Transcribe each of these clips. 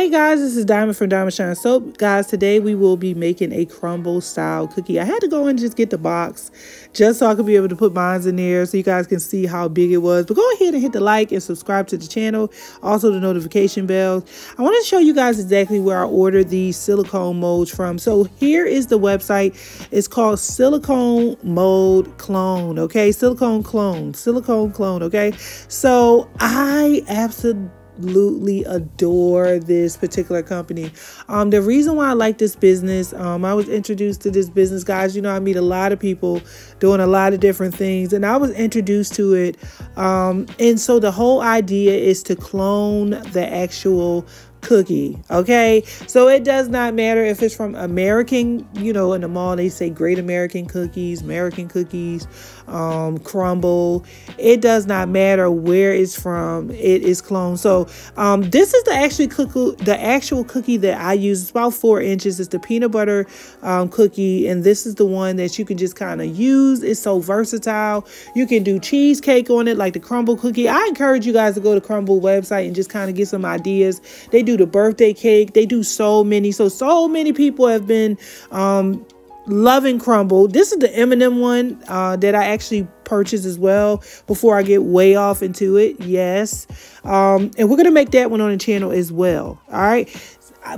Hey guys, this is Diamond from Diamond Shine Soap. Guys, today we will be making a crumble style cookie. I had to go and just get the box just so I could be able to put mine in there so you guys can see how big it was. But go ahead and hit the like and subscribe to the channel. Also the notification bell. I want to show you guys exactly where I ordered these silicone molds from. So here is the website. It's called Silicone Clone. Okay, Silicone Clone. Okay, so I absolutely adore this particular company. The reason why I like this business, I was introduced to this business, guys. You know, I meet a lot of people doing a lot of different things, and I was introduced to it. And so the whole idea is to clone the actual cookie. Okay, so it does not matter if it's from American, you know, in the mall they say Great American Cookies, Crumble. It does not matter where it's from, it is cloned. So this is the actual cookie that I use. It's about 4 inches. It's the peanut butter cookie, and this is the one that you can just kind of use. It's so versatile. You can do cheesecake on it like the Crumble Cookie. I encourage you guys to go to Crumble website and just kind of get some ideas. They do the birthday cake. They do so many people have been loving Crumble. This is the M&M one that I actually purchased as well before I get way off into it. Yes, and we're gonna make that one on the channel as well. All right,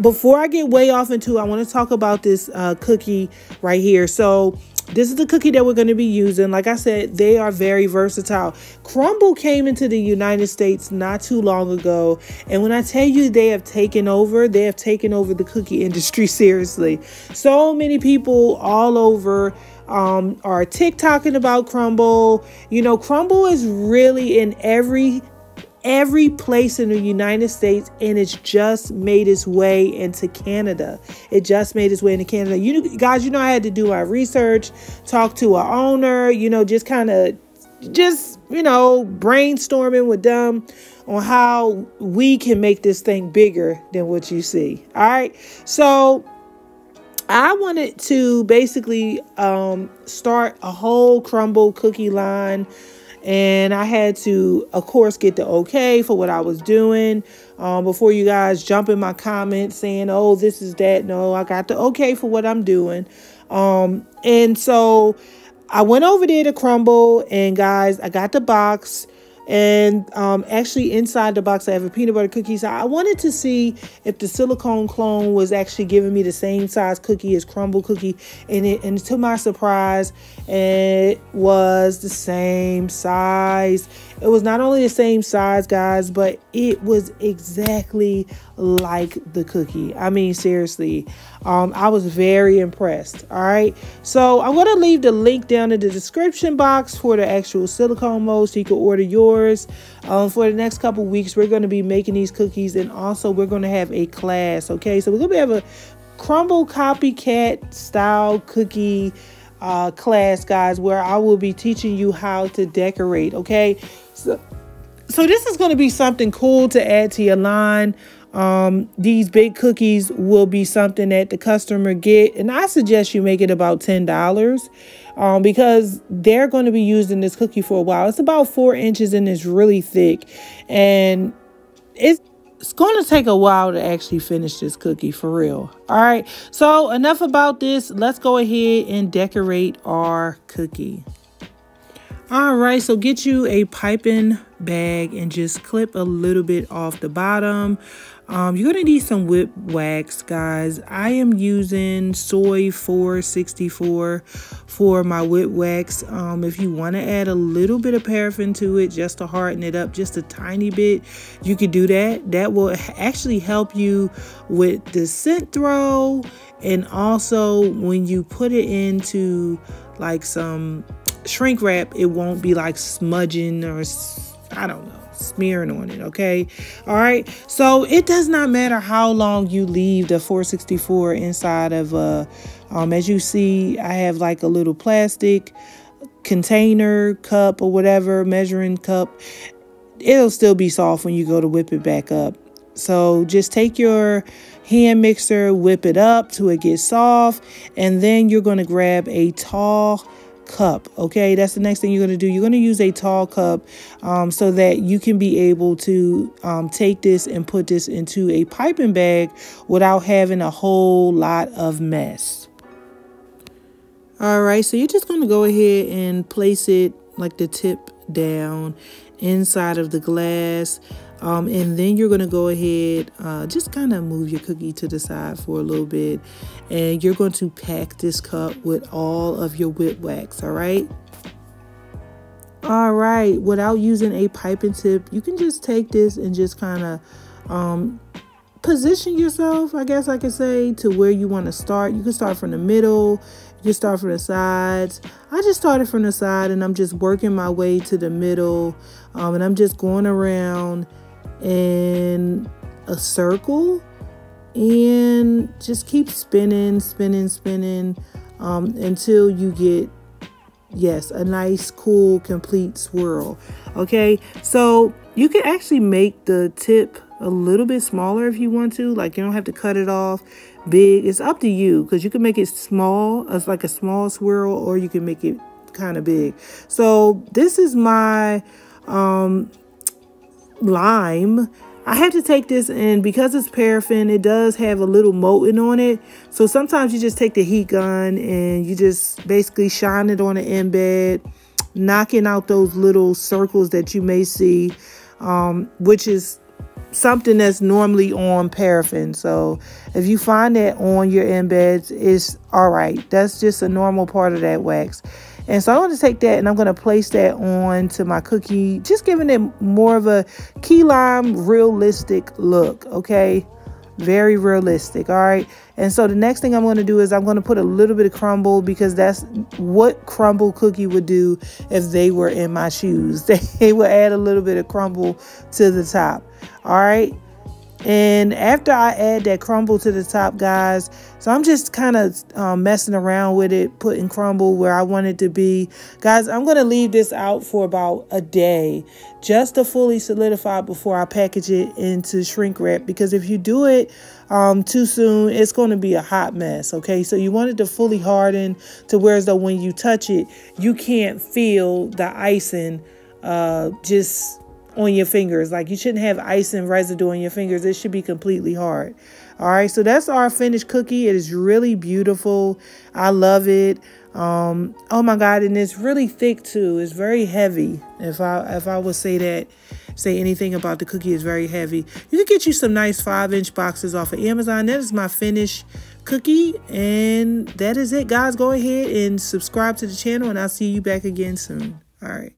before I get way off into it, I want to talk about this cookie right here. So this is the cookie that we're going to be using. Like I said, they are very versatile. Crumble came into the United States not too long ago. And when I tell you they have taken over the cookie industry seriously. So many people all over are TikToking about Crumble. You know, Crumble is really in every place in the United States, and it's just made its way into Canada. You guys, you know, I had to do my research, talk to an owner, you know, just brainstorming with them on how we can make this thing bigger than what you see. All right, so I wanted to basically start a whole Crumble cookie line. And I had to, of course, get the okay for what I was doing before you guys jump in my comments saying, oh, this is that. No, I got the okay for what I'm doing. And so I went over there to Crumble, and guys, I got the box. And actually inside the box I have a peanut butter cookie. So I wanted to see if the Silicone Clone was actually giving me the same size cookie as Crumble Cookie, and to my surprise, it was the same size. It was not only the same size, guys, but it was exactly like the cookie. I mean, seriously, I was very impressed. All right, so I'm going to leave the link down in the description box for the actual silicone mold so you can order yours. For the next couple weeks, we're going to be making these cookies, and also we're going to have a class. Okay, so we're going to have a Crumble copycat style cookie class, guys, where I will be teaching you how to decorate. Okay, so this is going to be something cool to add to your line. These big cookies will be something that the customer get, and I suggest you make it about $10 because they're going to be using this cookie for a while. It's about 4 inches and it's really thick, and it's going to take a while to actually finish this cookie for real. All right, so enough about this. Let's go ahead and decorate our cookie. All right, so get you a piping bag and just clip a little bit off the bottom. You're gonna need some whip wax, guys. I am using soy 464 for my whip wax. If you want to add a little bit of paraffin to it just to harden it up just a tiny bit, you could do that. That will actually help you with the scent throw, and also when you put it into like some shrink wrap, it won't be like smudging or I don't know, smearing on it. Okay, all right, so it does not matter how long you leave the 464 inside of as you see, I have like a little plastic container, cup or whatever, measuring cup. It'll still be soft when you go to whip it back up. So just take your hand mixer, whip it up till it gets soft, and then you're going to grab a tall cup. Okay, that's the next thing you're going to do. You're going to use a tall cup so that you can be able to take this and put this into a piping bag without having a whole lot of mess. All right, so you're just going to go ahead and place it like the tip down inside of the glass. And then you're going to go ahead, just kind of move your cookie to the side for a little bit. And you're going to pack this cup with all of your whipped wax, all right? All right, without using a piping tip, you can just take this and just kind of position yourself, I guess I could say, to where you want to start. You can start from the middle. You can start from the sides. I just started from the side and I'm just working my way to the middle. And I'm just going around in a circle and just keep spinning until you get, yes, a nice, cool, complete swirl. Okay, so you can actually make the tip a little bit smaller if you want to. Like, you don't have to cut it off big. It's up to you, because you can make it small as like a small swirl, or you can make it kind of big. So this is my lime. I have to take this, and because it's paraffin, it does have a little molten on it. So sometimes you just take the heat gun and you just basically shine it on the embed, knocking out those little circles that you may see, which is something that's normally on paraffin. So if you find that on your embeds, it's all right. That's just a normal part of that wax. And so I'm going to take that and I'm going to place that on to my cookie, just giving it more of a key lime realistic look. Okay, very realistic. All right. And so the next thing I'm going to do is I'm going to put a little bit of crumble, because that's what Crumble Cookie would do if they were in my shoes. They would add a little bit of crumble to the top. All right. And after I add that crumble to the top, guys, so I'm just kind of messing around with it, putting crumble where I want it to be. Guys, I'm going to leave this out for about a day just to fully solidify before I package it into shrink wrap, because if you do it too soon, it's going to be a hot mess. Okay, so you want it to fully harden to where as though when you touch it, you can't feel the icing just on your fingers. Like, you shouldn't have icing residue on your fingers. It should be completely hard. All right, so that's our finished cookie. It is really beautiful. I love it. Oh my God, and it's really thick too. It's very heavy. If I would say anything about the cookie, is very heavy. You can get you some nice 5-inch boxes off of Amazon. That is my finished cookie, and that is it, guys. Go ahead and subscribe to the channel, and I'll see you back again soon. All right.